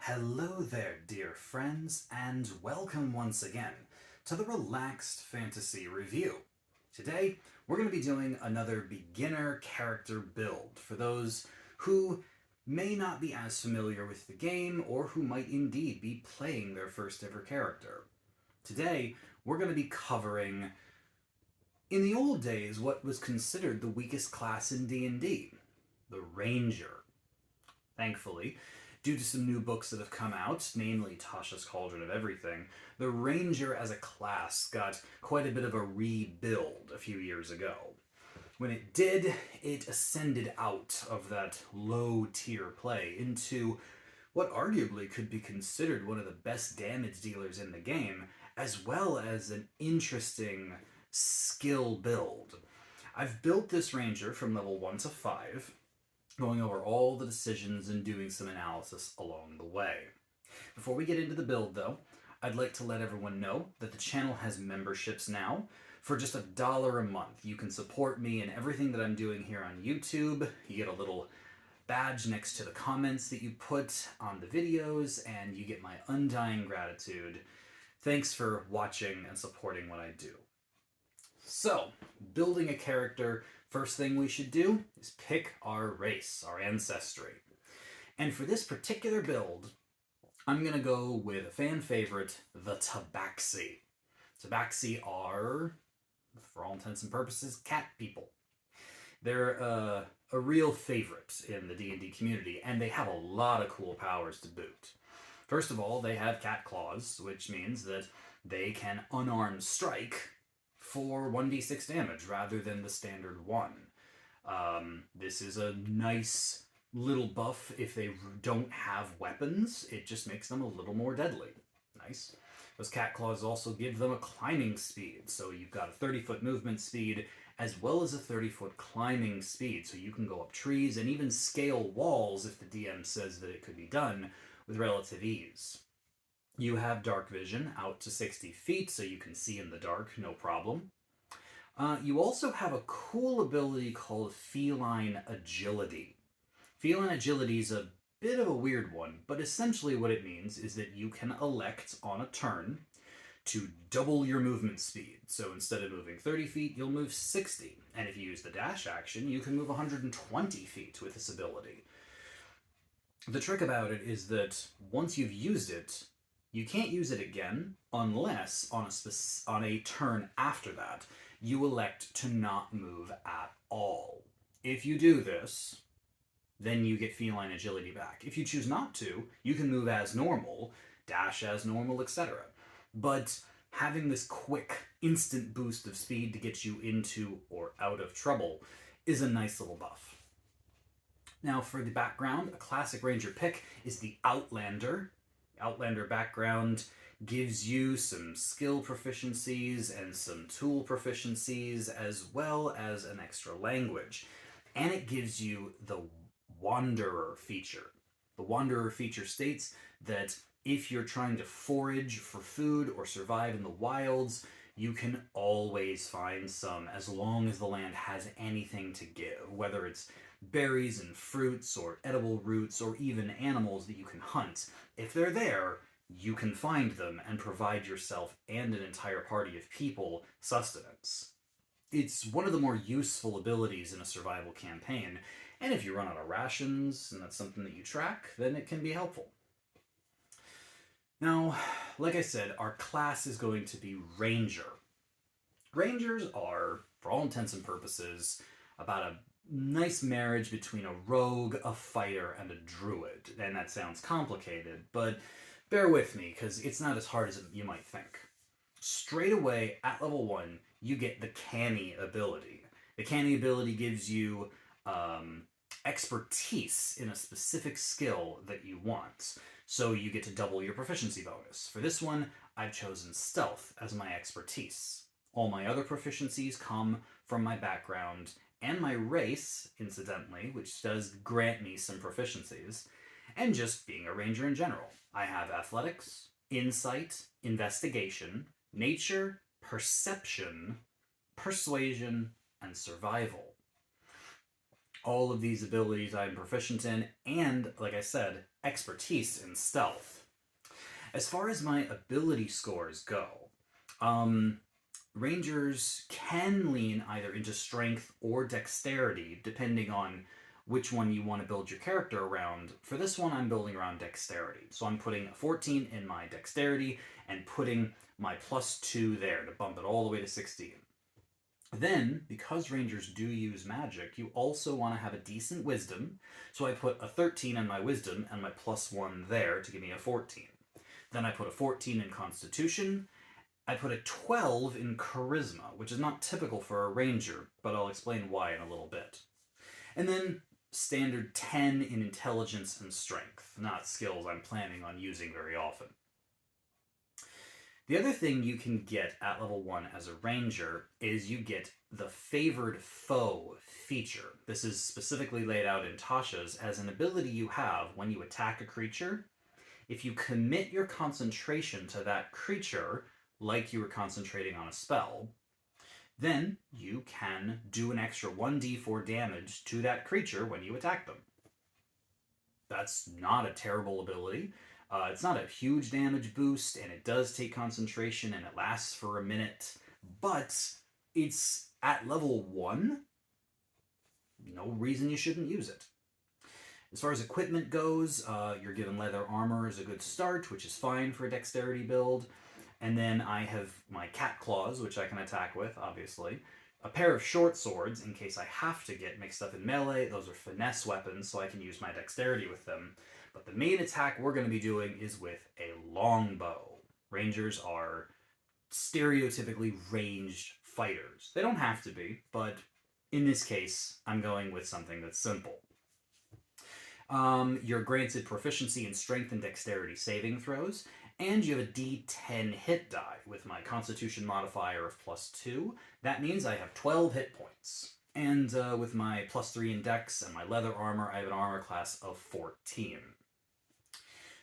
Hello there, dear friends, and welcome once again to the Relaxed Fantasy Review. Today, we're going to be doing another beginner character build for those who may not be as familiar with the game or who might indeed be playing their first ever character. Today, we're going to be covering, in the old days, what was considered the weakest class in D&D, the Ranger. Thankfully, due to some new books that have come out, namely Tasha's Cauldron of Everything, the Ranger as a class got quite a bit of a rebuild a few years ago. When it did, it ascended out of that low tier play into what arguably could be considered one of the best damage dealers in the game, as well as an interesting skill build. I've built this Ranger from level 1 to 5, going over all the decisions and doing some analysis along the way. Before we get into the build, though, I'd like to let everyone know that the channel has memberships now. For just $1 a month, you can support me in everything that I'm doing here on YouTube. You get a little badge next to the comments that you put on the videos, and you get my undying gratitude. Thanks for watching and supporting what I do. So, building a character, first thing we should do is pick our race, our ancestry. And for this particular build, I'm going to go with a fan favorite, the Tabaxi. Tabaxi are, for all intents and purposes, cat people. They're a real favorite in the D&D community, and they have a lot of cool powers to boot. First of all, they have cat claws, which means that they can unarmed strike for 1d6 damage rather than the standard 1. This is a nice little buff if they don't have weapons. It just makes them a little more deadly. Nice. Those cat claws also give them a climbing speed, so you've got a 30-foot movement speed as well as a 30-foot climbing speed, so you can go up trees and even scale walls if the DM says that it could be done with relative ease. You have dark vision out to 60 feet, so you can see in the dark, no problem. You also have a cool ability called Feline Agility. Feline Agility is a bit of a weird one, but essentially what it means is that you can elect on a turn to double your movement speed. So instead of moving 30 feet, you'll move 60. And if you use the dash action, you can move 120 feet with this ability. The trick about it is that once you've used it, you can't use it again unless on a turn after that, you elect to not move at all. If you do this, then you get feline agility back. If you choose not to, you can move as normal, dash as normal, etc. But having this quick, instant boost of speed to get you into or out of trouble is a nice little buff. Now for the background, a classic Ranger pick is the Outlander. Outlander background gives you some skill proficiencies and some tool proficiencies as well as an extra language. And it gives you the Wanderer feature. The Wanderer feature states that if you're trying to forage for food or survive in the wilds, you can always find some as long as the land has anything to give, whether it's berries and fruits or edible roots or even animals that you can hunt. If they're there, you can find them and provide yourself and an entire party of people sustenance. It's one of the more useful abilities in a survival campaign, and if you run out of rations and that's something that you track, then it can be helpful. Now, like I said, our class is going to be Ranger. Rangers are, for all intents and purposes, about a nice marriage between a rogue, a fighter, and a druid. And that sounds complicated, but bear with me, because it's not as hard as you might think. Straight away, at level 1, you get the Canny ability. The Canny ability gives you expertise in a specific skill that you want. So you get to double your proficiency bonus. For this one, I've chosen Stealth as my expertise. All my other proficiencies come from my background and my race, incidentally, which does grant me some proficiencies, and just being a Ranger in general. I have Athletics, Insight, Investigation, Nature, Perception, Persuasion, and Survival. All of these abilities I'm proficient in, and, like I said, expertise in stealth. As far as my ability scores go, um, Rangers can lean either into strength or dexterity, depending on which one you want to build your character around. For this one, I'm building around dexterity. So I'm putting a 14 in my dexterity and putting my +2 there to bump it all the way to 16. Then, because Rangers do use magic, you also want to have a decent wisdom. So I put a 13 in my wisdom and my +1 there to give me a 14. Then I put a 14 in constitution. I put a 12 in charisma, which is not typical for a ranger, but I'll explain why in a little bit. And then standard 10 in intelligence and strength, not skills I'm planning on using very often. The other thing you can get at level 1 as a ranger is you get the favored foe feature. This is specifically laid out in Tasha's as an ability you have when you attack a creature. If you commit your concentration to that creature, like you were concentrating on a spell, then you can do an extra 1d4 damage to that creature when you attack them. That's not a terrible ability. It's not a huge damage boost, and it does take concentration, and it lasts for a minute, but it's at level 1. No reason you shouldn't use it. As far as equipment goes, you're given leather armor as a good start, which is fine for a dexterity build. And then I have my cat claws, which I can attack with, obviously. A pair of short swords, in case I have to get mixed up in melee. Those are finesse weapons, so I can use my dexterity with them. But the main attack we're going to be doing is with a longbow. Rangers are stereotypically ranged fighters. They don't have to be, but in this case, I'm going with something that's simple. You're granted proficiency in strength and dexterity saving throws, and you have a d10 hit die with my constitution modifier of +2. That means I have 12 hit points. And with my +3 in dex and my leather armor, I have an armor class of 14.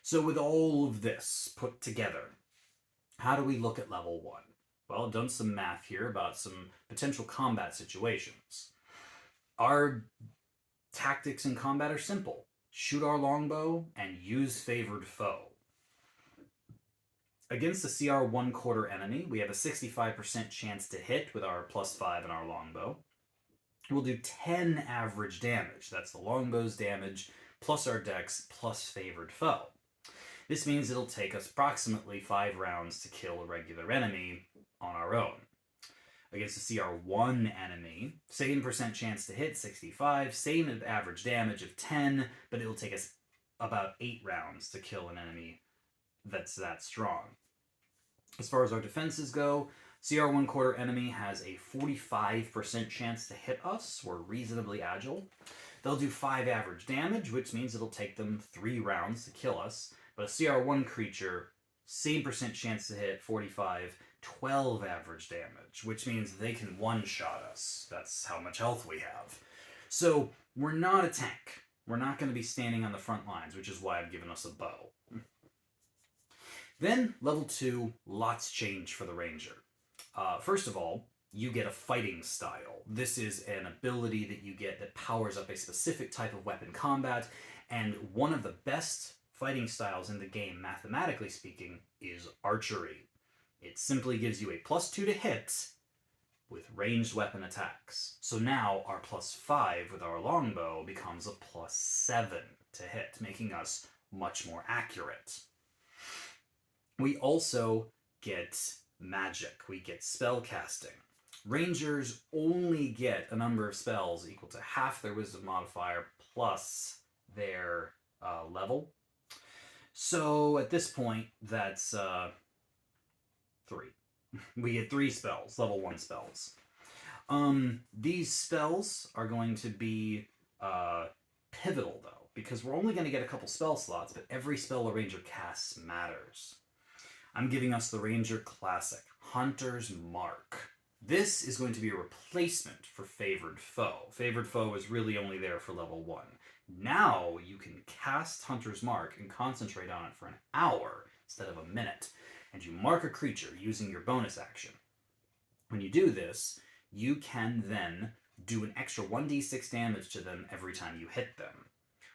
So with all of this put together, how do we look at level 1? Well, I've done some math here about some potential combat situations. Our tactics in combat are simple. Shoot our longbow and use favored foe. Against a CR 1/4 enemy, we have a 65% chance to hit with our +5 and our longbow. We'll do 10 average damage. That's the longbow's damage, plus our dex, plus favored foe. This means it'll take us approximately 5 rounds to kill a regular enemy on our own. Against a CR1 enemy, same percent chance to hit, 65, same average damage of 10, but it'll take us about 8 rounds to kill an enemy that's that strong. As far as our defenses go, CR 1/4 enemy has a 45% chance to hit us. We're reasonably agile. They'll do 5 average damage, which means it'll take them 3 rounds to kill us. But a CR1 creature, same percent chance to hit, 45, 12 average damage, which means they can one-shot us. That's how much health we have. So we're not a tank. We're not going to be standing on the front lines, which is why I've given us a bow. Then, level 2, lots change for the ranger. First of all, you get a fighting style. This is an ability that you get that powers up a specific type of weapon combat, and one of the best fighting styles in the game, mathematically speaking, is archery. It simply gives you a +2 to hit with ranged weapon attacks. So now our +5 with our longbow becomes a +7 to hit, making us much more accurate. We also get magic. We get spell casting. Rangers only get a number of spells equal to half their wisdom modifier plus their level. So at this point, that's 3. We get 3 spells, level 1 spells. These spells are going to be pivotal, though, because we're only going to get a couple spell slots, but every spell a ranger casts matters. I'm giving us the Ranger Classic, Hunter's Mark. This is going to be a replacement for Favored Foe. Favored Foe is really only there for level 1. Now you can cast Hunter's Mark and concentrate on it for an hour instead of a minute, and you mark a creature using your bonus action. When you do this, you can then do an extra 1d6 damage to them every time you hit them.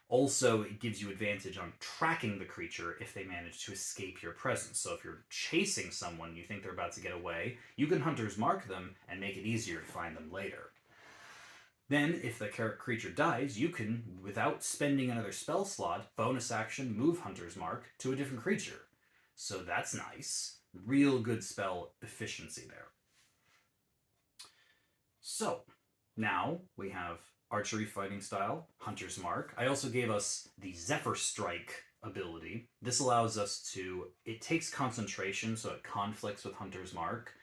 Also, it gives you advantage on tracking the creature if they manage to escape your presence. So if you're chasing someone, you think they're about to get away, you can Hunter's Mark them and make it easier to find them later. Then, if the creature dies, you can, without spending another spell slot, bonus action, move Hunter's Mark to a different creature. So that's nice. Real good spell efficiency there. So, now we have Archery Fighting Style, Hunter's Mark. I also gave us the Zephyr Strike ability. This allows us to, it takes concentration, so it conflicts with Hunter's Mark,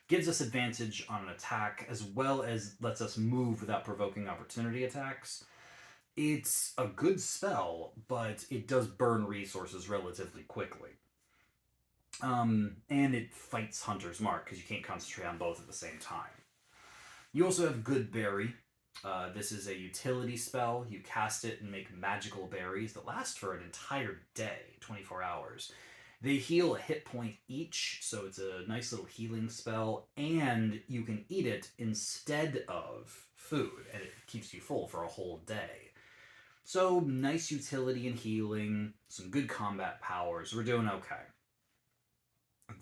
gives us advantage on an attack, as well as lets us move without provoking opportunity attacks. It's a good spell, but it does burn resources relatively quickly. And it fights Hunter's Mark, because you can't concentrate on both at the same time. You also have Good Berry. This is a utility spell. You cast it and make magical berries that last for an entire day, 24 hours. They heal a hit point each, so it's a nice little healing spell, and you can eat it instead of food, and it keeps you full for a whole day. So, nice utility and healing, some good combat powers. We're doing okay.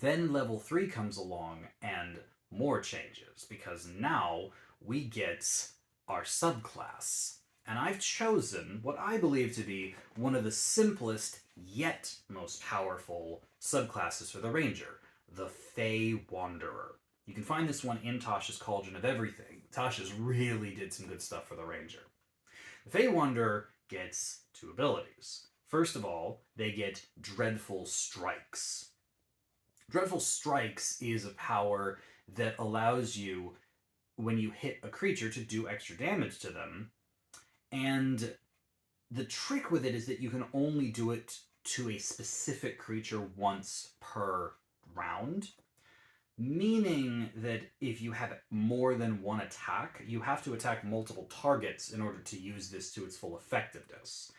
Then level 3 comes along, and more changes, because now we get our subclass. And I've chosen what I believe to be one of the simplest yet most powerful subclasses for the Ranger, the Fey Wanderer. You can find this one in Tasha's Cauldron of Everything. Tasha's really did some good stuff for the Ranger. The Fey Wanderer gets 2 abilities. First of all, they get Dreadful Strikes. Dreadful Strikes is a power that allows you, when you hit a creature, to do extra damage to them. And the trick with it is that you can only do it to a specific creature once per round. Meaning that if you have more than one attack, you have to attack multiple targets in order to use this to its full effectiveness.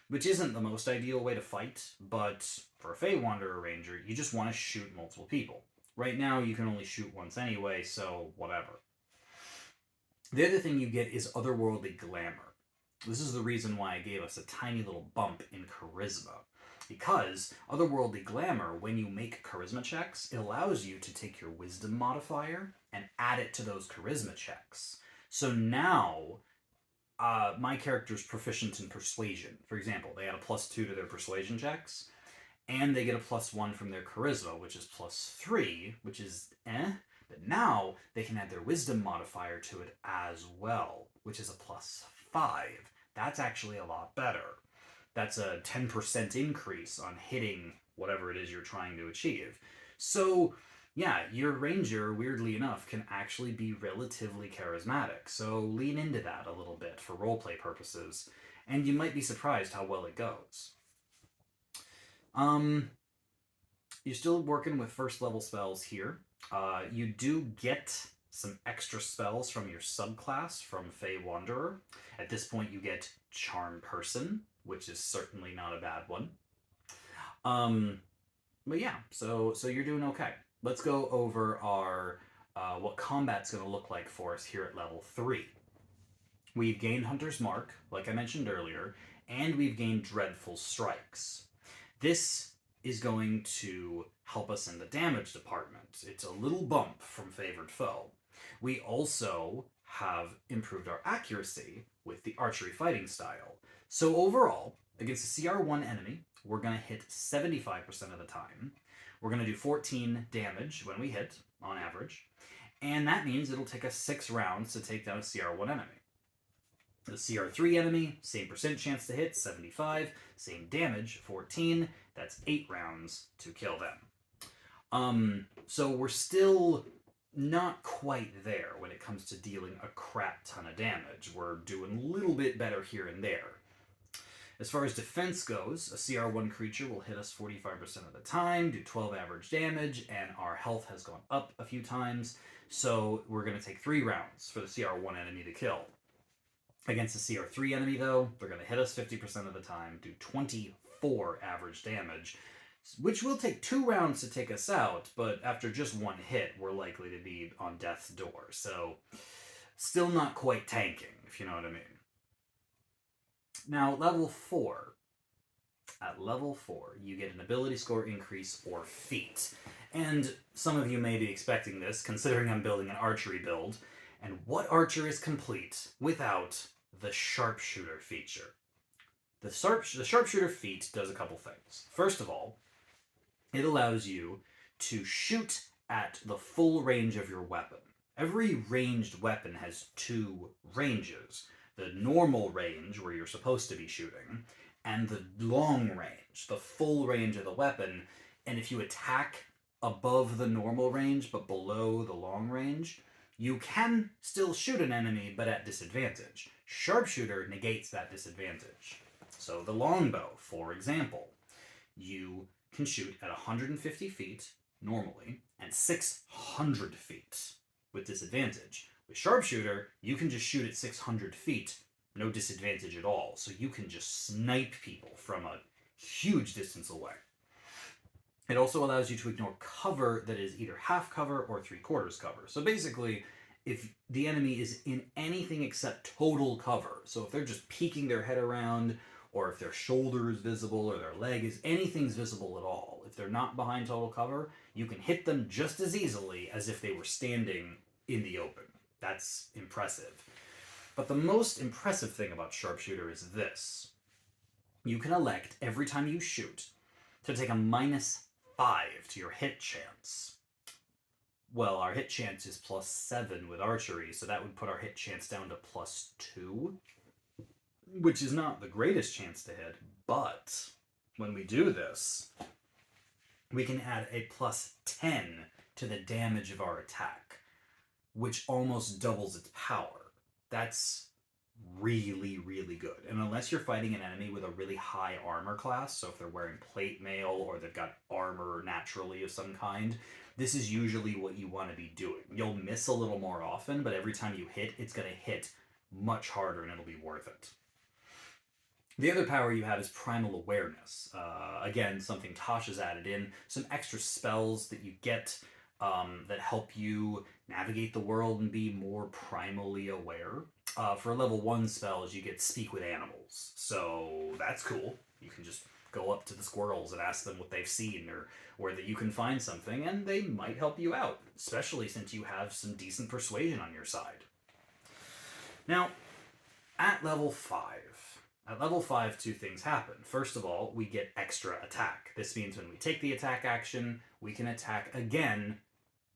Which isn't the most ideal way to fight, but for a Fey Wanderer Ranger, you just want to shoot multiple people. Right now, you can only shoot once anyway, so whatever. The other thing you get is Otherworldly Glamour. This is the reason why I gave us a tiny little bump in Charisma. Because Otherworldly Glamour, when you make Charisma checks, it allows you to take your Wisdom modifier and add it to those Charisma checks. So now, my character's proficient in Persuasion. For example, they add a +2 to their Persuasion checks, and they get a +1 from their Charisma, which is +3, which is But now, they can add their Wisdom modifier to it as well, which is a +5. That's actually a lot better. That's a 10% increase on hitting whatever it is you're trying to achieve. So, yeah, your Ranger, weirdly enough, can actually be relatively charismatic. So lean into that a little bit for roleplay purposes, and you might be surprised how well it goes. You're still working with first level spells here. You do get some extra spells from your subclass from Fey Wanderer. At this point, you get Charm Person, which is certainly not a bad one. But yeah, so you're doing okay. Let's go over our what combat's going to look like for us here at level 3. We've gained Hunter's Mark, like I mentioned earlier, and we've gained Dreadful Strikes. This is going to help us in the damage department. It's a little bump from Favored Foe. We also have improved our accuracy with the Archery Fighting Style. So overall, against a CR1 enemy, we're going to hit 75% of the time. We're going to do 14 damage when we hit, on average. And that means it'll take us 6 rounds to take down a CR1 enemy. The CR3 enemy, same percent chance to hit, 75. Same damage, 14. That's 8 rounds to kill them. So we're still not quite there when it comes to dealing a crap ton of damage. We're doing a little bit better here and there. As far as defense goes, a CR1 creature will hit us 45% of the time, do 12 average damage, and our health has gone up a few times, so we're going to take 3 rounds for the CR1 enemy to kill. Against the CR3 enemy, though, they're going to hit us 50% of the time, do 24 average damage, which will take 2 rounds to take us out, but after just 1 hit, we're likely to be on death's door. So Still not quite tanking, if you know what I mean. Now, level 4. At level 4, you get an ability score increase or feat. And some of you may be expecting this, considering I'm building an archery build. And what archer is complete without the sharpshooter feature? The sharpshooter feat does a couple things. First of all, it allows you to shoot at the full range of your weapon. Every ranged weapon has 2 ranges. The normal range, where you're supposed to be shooting, and the long range, the full range of the weapon. And if you attack above the normal range but below the long range, you can still shoot an enemy, but at disadvantage. Sharpshooter negates that disadvantage. So the longbow, for example, you can shoot at 150 feet normally and 600 feet with disadvantage. With sharpshooter, you can just shoot at 600 feet, no disadvantage at all. So you can just snipe people from a huge distance away. It also allows you to ignore cover that is either half cover or 3/4 cover. So basically, if the enemy is in anything except total cover, so if they're just peeking their head around, or if their shoulder is visible, or their leg is, anything's visible at all, if they're not behind total cover, you can hit them just as easily as if they were standing in the open. That's impressive. But the most impressive thing about sharpshooter is this. You can elect, every time you shoot, to take a -5 to your hit chance. Well, our hit chance is +7 with archery, so that would put our hit chance down to +2, which is not the greatest chance to hit, but when we do this, we can add a +10 to the damage of our attack, which almost doubles its power. That's really, really good. And unless you're fighting an enemy with a really high armor class, so if they're wearing plate mail or they've got armor naturally of some kind, this is usually what you want to be doing. You'll miss a little more often, but every time you hit, it's going to hit much harder and it'll be worth it. The other power you have is Primal Awareness. Again, something Tasha's added in. Some extra spells that you get that help you navigate the world and be more primally aware. For level 1 spells, you get Speak with Animals. So that's cool. You can just go up to the squirrels and ask them what they've seen or that you can find something, and they might help you out, especially since you have some decent persuasion on your side. Now, at level 5, 2 things happen. First of all, we get extra attack. This means when we take the attack action, we can attack again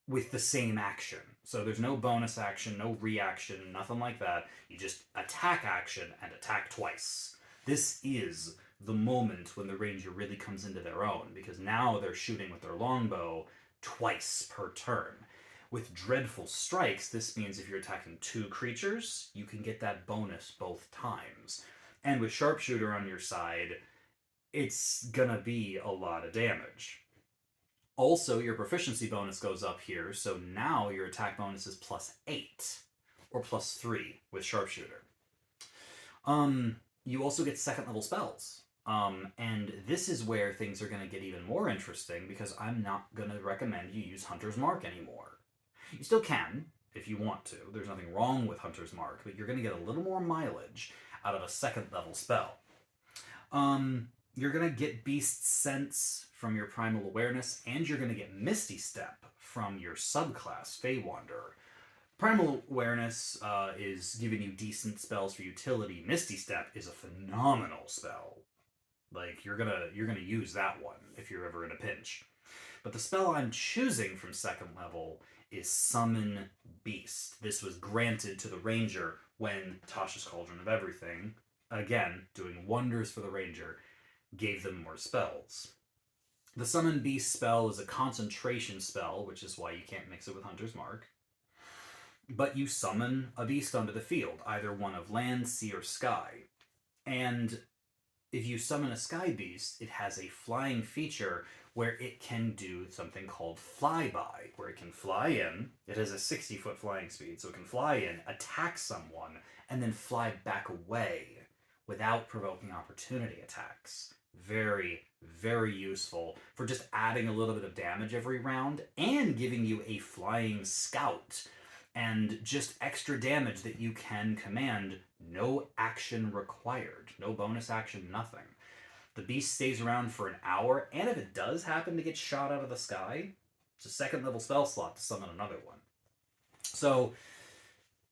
with the same action. So there's no bonus action, no reaction, nothing like that. You just attack action and attack twice. This is the moment when the ranger really comes into their own, because now they're shooting with their longbow twice per turn. With Dreadful Strikes, this means if you're attacking 2 creatures, you can get that bonus both times. And with Sharpshooter on your side, it's gonna be a lot of damage. Also, your proficiency bonus goes up here, so now your attack bonus is +8, or +3 with Sharpshooter. You also get 2nd level spells. And this is where things are going to get even more interesting, because I'm not going to recommend you use Hunter's Mark anymore. You still can, if you want to. There's nothing wrong with Hunter's Mark, but you're going to get a little more mileage out of a 2nd level spell. You're going to get Beast Sense from your Primal Awareness, and you're going to get Misty Step from your subclass, Fey Wanderer. Primal Awareness is giving you decent spells for utility. Misty Step is a phenomenal spell. Like, you're gonna use that one if you're ever in a pinch. But the spell I'm choosing from 2nd level is Summon Beast. This was granted to the ranger when Tasha's Cauldron of Everything, again, doing wonders for the ranger, gave them more spells. The Summon Beast spell is a concentration spell, which is why you can't mix it with Hunter's Mark. But you summon a beast onto the field, either one of land, sea, or sky. And if you summon a sky beast, it has a flying feature where it can do something called flyby, where it can fly in. It has a 60-foot flying speed, so it can fly in, attack someone, and then fly back away without provoking opportunity attacks. Very, very useful for just adding a little bit of damage every round and giving you a flying scout. and just extra damage that you can command, no action required, no bonus action, nothing. The beast stays around for an hour, and if it does happen to get shot out of the sky, it's a second level spell slot to summon another one. So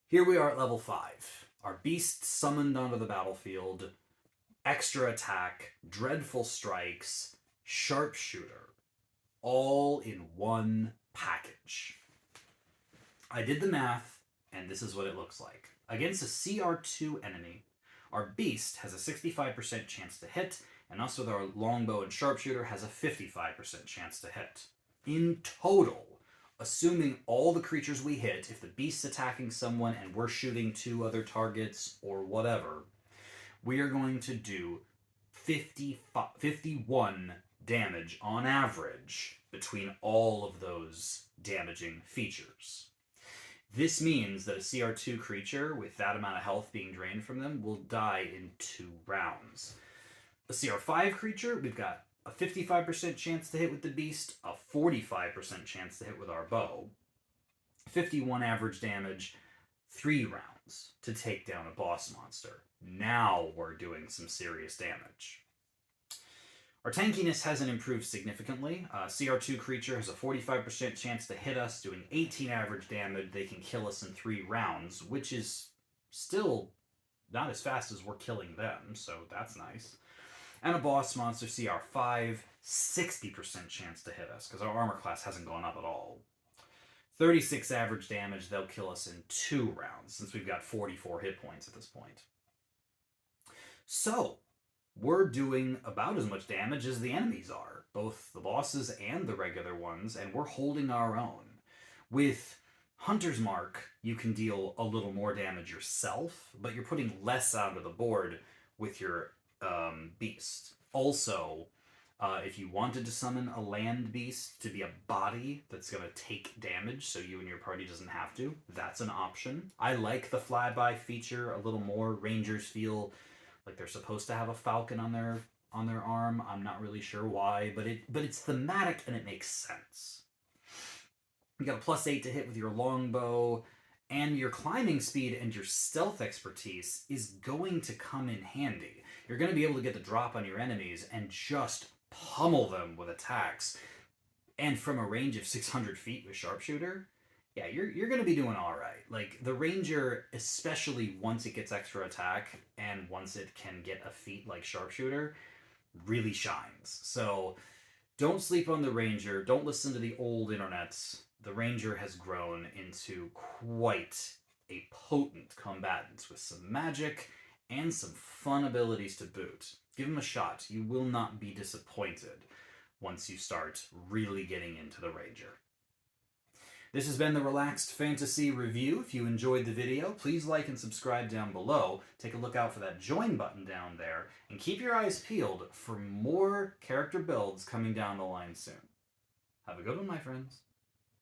here we are at level 5. Our beast summoned onto the battlefield, extra attack, dreadful strikes, sharpshooter, all in one package. I did the math, and this is what it looks like. Against a CR2 enemy, our beast has a 65% chance to hit, and us with our longbow and sharpshooter has a 55% chance to hit. In total, assuming all the creatures we hit, if the beast's attacking someone and we're shooting 2 other targets or whatever, we are going to do 51 damage on average between all of those damaging features. This means that a CR2 creature with that amount of health being drained from them will die in 2 rounds. A CR5 creature, we've got a 55% chance to hit with the beast, a 45% chance to hit with our bow, 51 average damage, 3 rounds to take down a boss monster. Now we're doing some serious damage. Our tankiness hasn't improved significantly. CR2 creature has a 45% chance to hit us, doing 18 average damage. They can kill us in 3 rounds, which is still not as fast as we're killing them, so that's nice. And a boss monster, CR5, 60% chance to hit us, because our armor class hasn't gone up at all. 36 average damage, they'll kill us in 2 rounds, since we've got 44 hit points at this point. So, we're doing about as much damage as the enemies are, both the bosses and the regular ones, and we're holding our own. With Hunter's Mark, you can deal a little more damage yourself, but you're putting less onto the board with your beast. Also, if you wanted to summon a land beast to be a body that's going to take damage so you and your party doesn't have to, that's an option. I like the flyby feature a little more. Rangers feel like they're supposed to have a falcon on their arm. I'm not really sure why, but it's thematic and it makes sense. You got a +8 to hit with your longbow, and your climbing speed and your stealth expertise is going to come in handy. You're going to be able to get the drop on your enemies and just pummel them with attacks. And from a range of 600 feet with sharpshooter, yeah, you're going to be doing all right. Like, the ranger, especially once it gets extra attack and once it can get a feat like sharpshooter, really shines. So don't sleep on the ranger. Don't listen to the old internets. The ranger has grown into quite a potent combatant with some magic and some fun abilities to boot. Give him a shot. You will not be disappointed once you start really getting into the ranger. This has been the Relaxed Fantasy Review. If you enjoyed the video, please like and subscribe down below. Take a look out for that join button down there, and keep your eyes peeled for more character builds coming down the line soon. Have a good one, my friends.